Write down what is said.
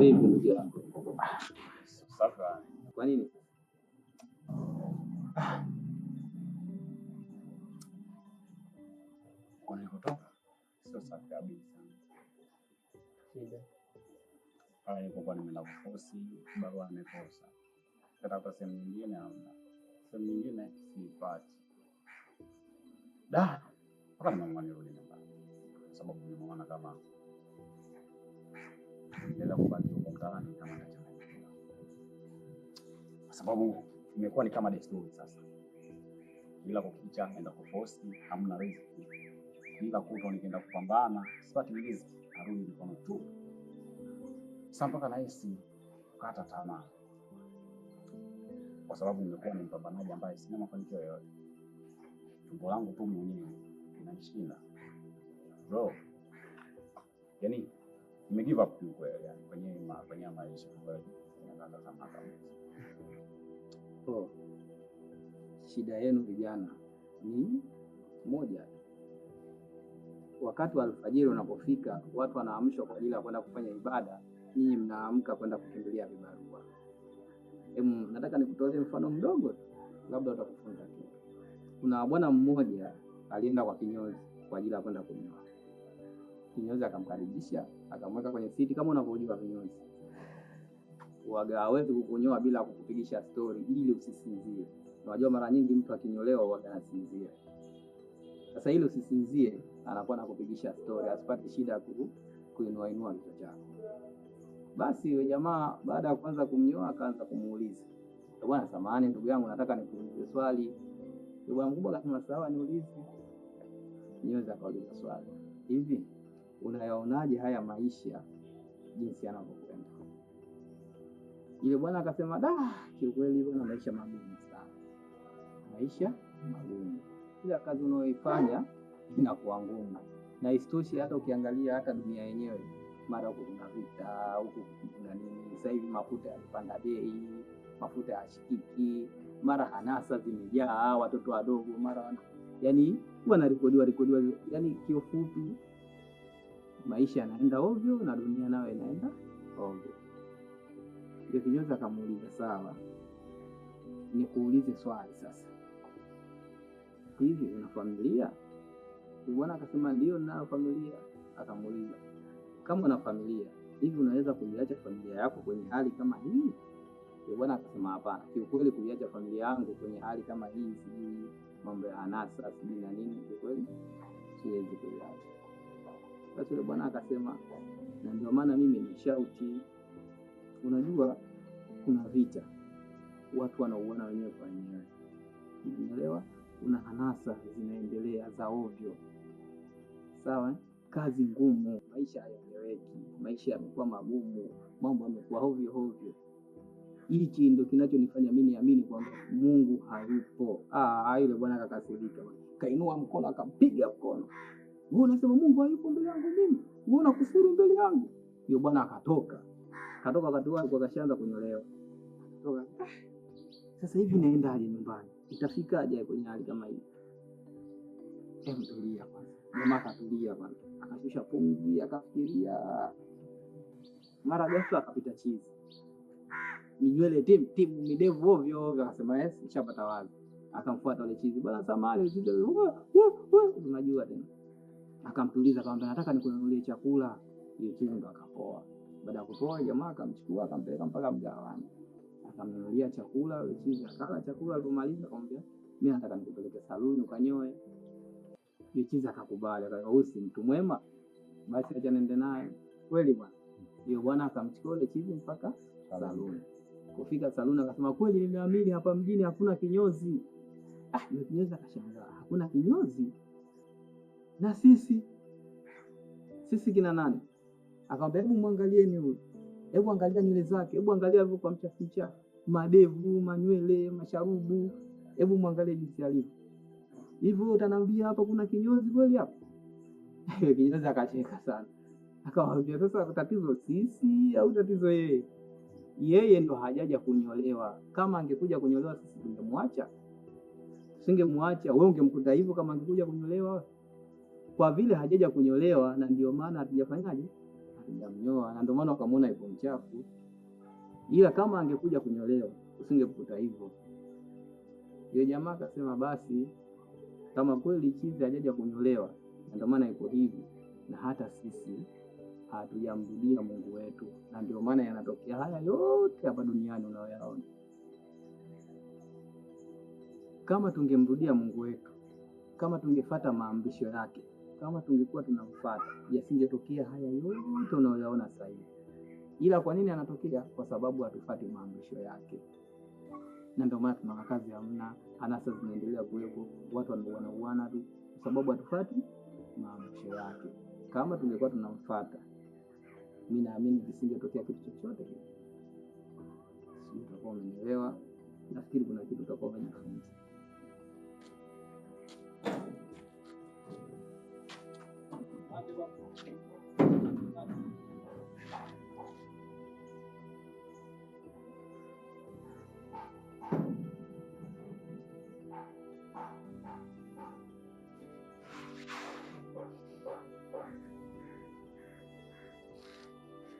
Vipi ndugu yangu? Sasa Kwa nini? Nilikotoka sio safi kabisa. Shida. Pale nilipokuwa nimeenda kufosi barua nimekosa. Katafuta sehemu nyingine hamna. Sehemu nyingine siipati. Mpaka nimeamua nirudi nyumbani. Kwa sababu nimeona kama niendelea kubaki huko mtaani kama nachanganyikiwa. Kwa sababu imekuwa ni kama desturi sasa. Bila kukicha naenda kufosi, hamna riziki. Bila kutwa nikienda kupambana, sipati riziki, narudi mikono tu. Sasa mpaka nahisi kukata tamaa. Kwa sababu nimekuwa ni mpambanaji ambaye sina mafanikio yoyote. Tumbo langu tu mwenyewe linanishinda. Bro, yani nime give up kweli, yani kwenye maisha kweli. Ninakata tamaa kabisa. Oh. Shida yenu vijana ni moja. Wakati wa alfajiri unapofika, watu wanaamshwa kwa ajili ya kwenda kufanya ibada, nyinyi mnaamka kwenda kukimbilia vibarua. Nataka nikutolee mfano mdogo, labda utakufunza kitu. Kuna bwana mmoja alienda kwa kinyozi kwa ajili ya kwenda kunyoa. Kinyozi akamkaribisha, akamweka kwenye siti kama unavyojua vinyozi. Waga hawezi kukunyoa bila kukupigisha story ili usisinzie. Unajua mara nyingi mtu akinyolewa waga anasinzia. Sasa ili usisinzie, anakuwa anakupigisha story, asipate shida kuinua kichwa chako. Basi yule jamaa baada ya kuanza kumnyoa akaanza kumuuliza, "Bwana samahani ndugu yangu, nataka nikuulize swali." Yule bwana mkubwa akasema, "Sawa, niulize." Kinyozi akauliza swali, "Hivi unayaonaje haya maisha jinsi yanavyokwenda?" Yule bwana akasema, kiukweli bwana maisha magumu sana. Maisha magumu. Kila kazi unayoifanya inakuwa ngumu. Na isitoshe hata ukiangalia hata dunia yenyewe, mara huko kuna vita, huko kuna nini, sasa hivi mafuta yanapanda bei, mafuta hayashikiki, mara hanasa zimejaa, watoto wadogo mara yani wanarekodiwa, yani kiufupi maisha yanaenda ovyo na dunia nayo inaenda ovyo. Ndio kinyozi akamuuliza, "Sawa, nikuulize swali sasa. Hivi una familia?" Bwana akasema, "Ndio nina familia." Akamuuliza, "Kama una familia, hivi unaweza kuiacha familia yako kwenye hali kama hii?" Bwana akasema, "Hapana, kiukweli kuiacha familia yangu kwenye hali kama hii, sijui mambo ya hanasa, sijui na nini, kiukweli siwezi kuiacha." Basi yule bwana akasema, "Na ndio maana mimi nishauti. Unajua kuna vita, watu wanauana wenyewe kwa wenyewe. Unaelewa? Kuna hanasa zinaendelea za ovyo. Sawa? Kazi ngumu, maisha hayaeleweki, maisha yamekuwa magumu, mambo yamekuwa ovyo. Hiki ndio kinachonifanya mimi niamini kwamba Mungu hayupo." Yule bwana akakasirika. Kainua mkono akampiga mkono. "Wewe unasema Mungu hayupo mbele yangu mimi? Wewe unakufuru mbele yangu?" Yule bwana akatoka wakati wake akashaanza kunyolewa. Sasa hivi naendaje nyumbani? Itafikaje kwenye hali kama hii? Tulia kwanza. Mama akatulia kwanza. Akashusha pumzi, akafikiria. Mara ghafla akapita chizi. Nywele timu midevu ovyo, akasema, "Yes, nishapata wazi." Akamfuata yule chizi. "Bwana samahani, chizi wewe, unajua tena." Akamtuliza akamwambia, "Nataka nikununulie chakula." Yule chizi ndo akapoa. Baada ya kupoa jamaa akamchukua akampeleka mpaka mgawani. Akamnunulia chakula, yule chizi akala chakula, alipomaliza akamwambia, "Mimi nataka nikupeleke saluni ukanyoe." Yule chizi akakubali, akasema, "Wewe si mtu mwema, basi acha niende naye." Kweli bwana. Yule bwana akamchukua yule chizi mpaka saluni. Kufika saluni akasema, "Kweli nimeamini hapa mjini hakuna kinyozi." Yule kinyozi akashangaa, "Hakuna kinyozi? Na sisi kina nani?" Akamwambia, "Hebu muangalieni huyu. Hebu angalia nywele zake, hebu angalia alivyo kwa mchafu, madevu, manywele, masharubu. Hebu muangalie jinsi alivyo. Hivi wewe utaniambia hapa kuna kinyozi kweli hapa?" Kinyozi akacheka sana. Akamwambia, "Sasa tatizo sisi au tatizo yeye?" Yeye ndo hajaja kunyolewa. Kama angekuja kunyolewa sisi tungemwacha. Singemwacha. Wewe ungemkuta hivyo kama angekuja kunyolewa? Kwa vile hajaja kunyolewa na ndio maana hatujafanyaje? Sijamnyoa, na ndio maana ukamwona yuko mchafu, ila kama angekuja kunyolewa usingekuta hivyo. Yule jamaa akasema basi kama kweli chizi hajaja kunyolewa, na ndio maana iko hivi, na hata sisi hatujamrudia Mungu wetu, na ndio maana yanatokea haya yote hapa duniani unayoyaona. Kama tungemrudia Mungu wetu, kama tungefuata maamrisho yake, kama tungekuwa tunamfuata, yasingetokea haya yote unayoyaona sasa hivi. Ila kwa nini yanatokea? Kwa sababu hatufuati maamrisho yake, na ndio maana tuna makazi hamna, anasa zinaendelea kuwepo, watu wanauana tu kwa sababu hatufuati maamrisho yake. Kama tungekuwa tunamfuata, mimi naamini kisingetokea kitu chochote kile. Sio, utakuwa umenielewa? Nafikiri kuna kitu utakuwa umejifunza.